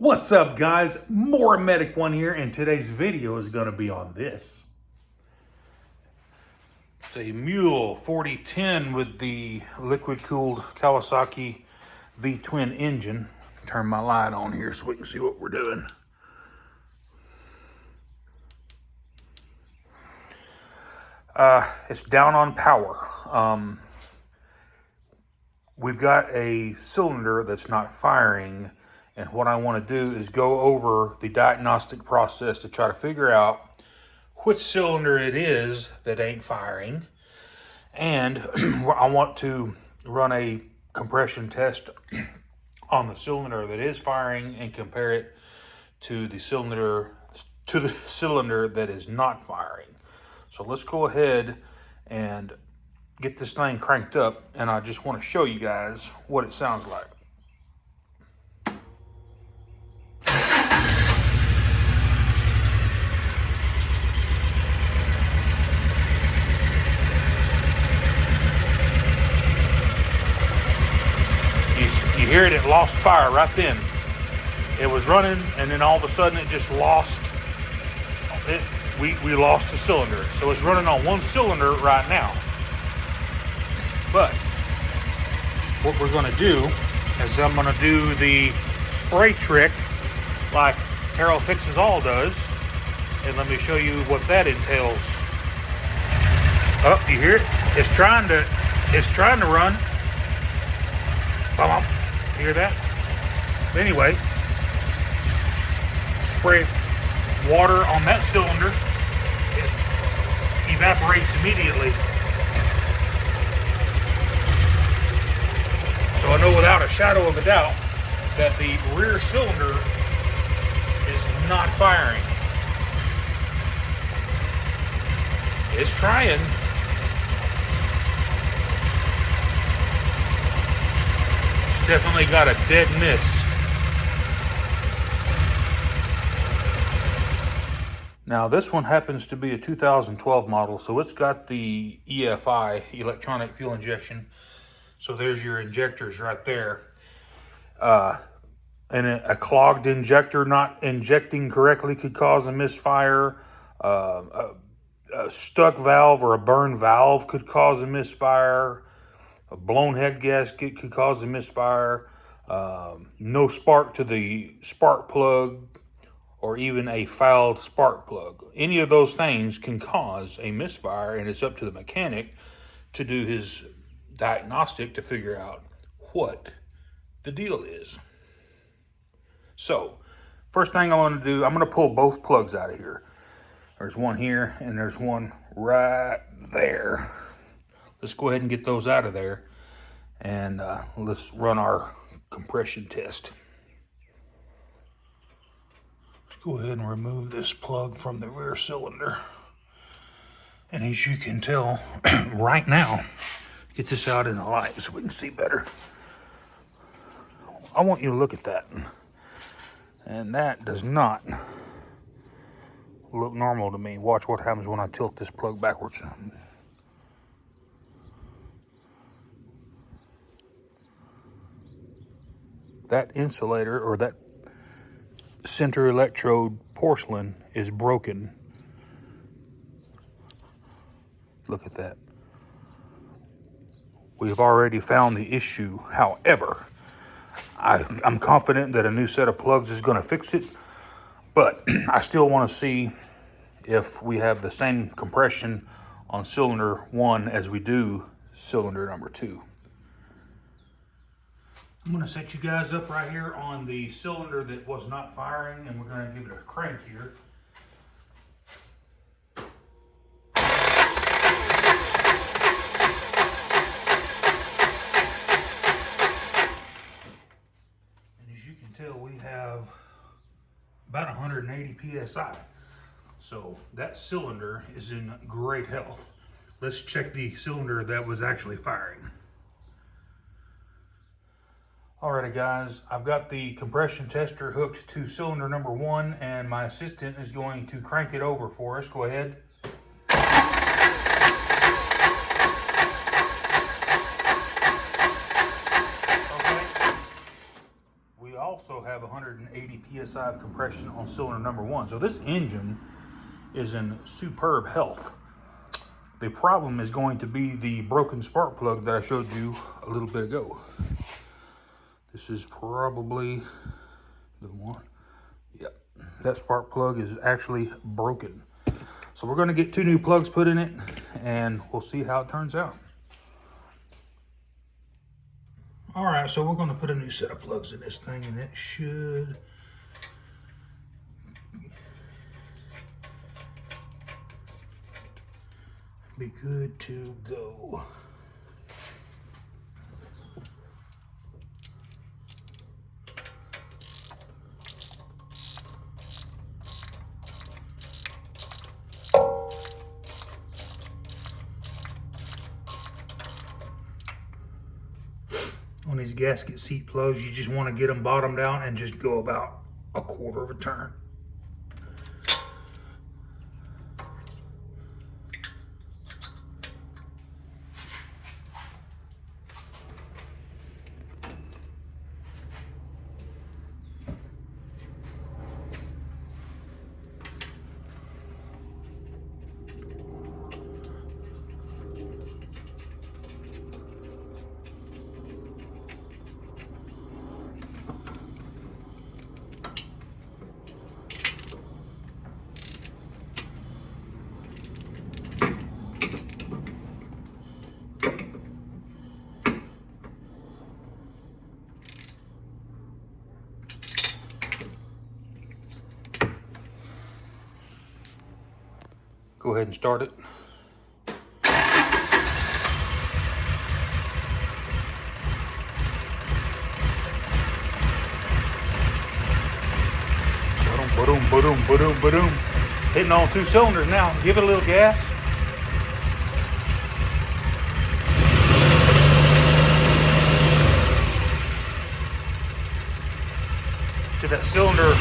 What's up, guys? More Medic One here, and today's video is going to be on this. It's a Mule 4010 with the liquid-cooled Kawasaki V-twin engine. Turn my light on here so we can see what we're doing. It's down on power. We've got a cylinder that's not firing. And what I want to do is go over the diagnostic process to try to figure out which cylinder it is that ain't firing. And I want to run a compression test on the cylinder that is firing and compare it to the cylinder that is not firing. So let's go ahead and get this thing cranked up, and I just want to show you guys what it sounds like. You hear it lost fire right then. It was running, and then all of a sudden it just lost it. We lost the cylinder. So it's running on one cylinder right now. But what we're gonna do is I'm gonna do the spray trick like Carol Fixes All does. And let me show you what that entails. Oh, you hear it? It's trying to run. You hear that? But anyway, spray water on that cylinder. It evaporates immediately. So I know without a shadow of a doubt that the rear cylinder is not firing. It's trying. It's definitely got a dead miss. Now this one happens to be a 2012 model, so it's got the EFI, electronic fuel injection. So there's your injectors right there. And a clogged injector not injecting correctly could cause a misfire. A stuck valve or a burned valve could cause a misfire. A blown head gasket could cause a misfire. No spark to the spark plug, or even a fouled spark plug. Any of those things can cause a misfire, and it's up to the mechanic to do his diagnostic to figure out what the deal is. So, first thing I want to do, I'm going to pull both plugs out of here. There's one here, and there's one right there. Let's go ahead and get those out of there, and let's run our compression test. Go ahead and remove this plug from the rear cylinder. And as you can tell right now, get this out in the light so we can see better. I want you to look at that. And that does not look normal to me. Watch what happens when I tilt this plug backwards. That insulator, or that center electrode porcelain, is broken. Look at that. We have already found the issue. However, I'm confident that a new set of plugs is going to fix it, but I still want to see if we have the same compression on cylinder 1 as we do cylinder number 2. I'm going to set you guys up right here on the cylinder that was not firing, and we're going to give it a crank here. And as you can tell, we have about 180 PSI. So that cylinder is in great health. Let's check the cylinder that was actually firing. Alrighty guys, I've got the compression tester hooked to cylinder number 1, and my assistant is going to crank it over for us. Go ahead. Okay. We also also have 180 psi of compression on cylinder number 1. So this engine is in superb health. The problem is going to be the broken spark plug that I showed you a little bit ago. This is probably the one. Yep, that spark plug is actually broken. So we're going to get 2 new plugs put in it, and we'll see how it turns out. All right, so we're going to put a new set of plugs in this thing, and it should be good to go. On these gasket seat plugs, you just want to get them bottomed out and just go about 1/4 of a turn. Go ahead and start it. Boom, boom, boom, boom, boom. Hitting on 2 cylinders now. Give it a little gas. See that cylinder?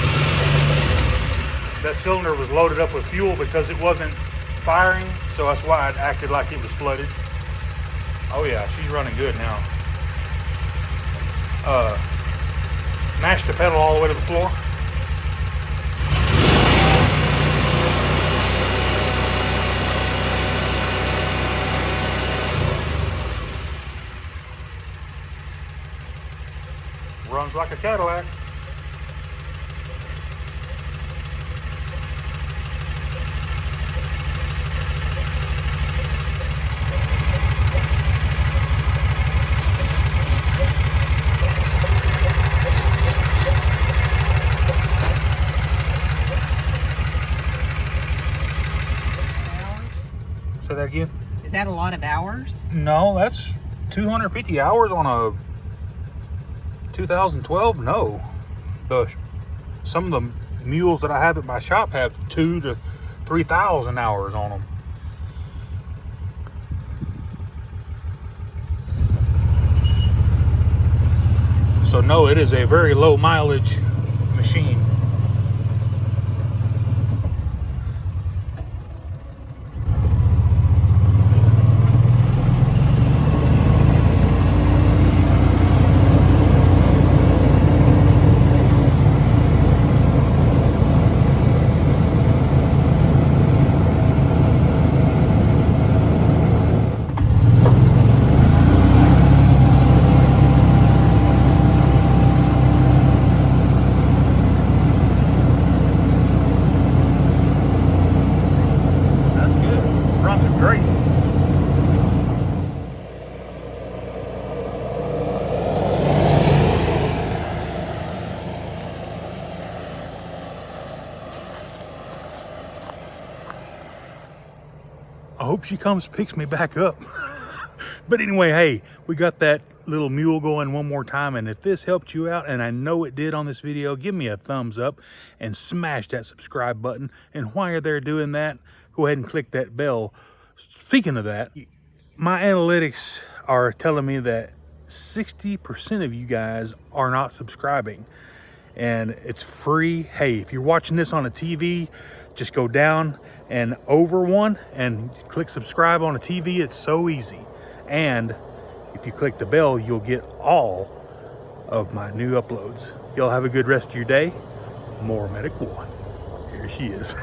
That cylinder was loaded up with fuel because it wasn't firing, so that's why it acted like it was flooded. Oh yeah, she's running good now. Mash the pedal all the way to the floor. Runs like a Cadillac. Say that again? Is that a lot of hours? No, that's 250 hours on a 2012. No, some of the mules that I have at my shop have 2,000 to 3,000 hours on them. So no, it is a very low mileage machine. Great. I hope she comes picks me back up. But anyway, hey, we got that little mule going one more time, and if this helped you out, and I know it did on this video, give me a thumbs up and smash that subscribe button. And while you're there doing that, go ahead and click that bell. Speaking of that, my analytics are telling me that 60% of you guys are not subscribing, and it's free. Hey, if you're watching this on a TV, just go down and over one and click subscribe on a TV. It's so easy. And if you click the bell, you'll get all of my new uploads. Y'all have a good rest of your day. More Medic 1. Here she is.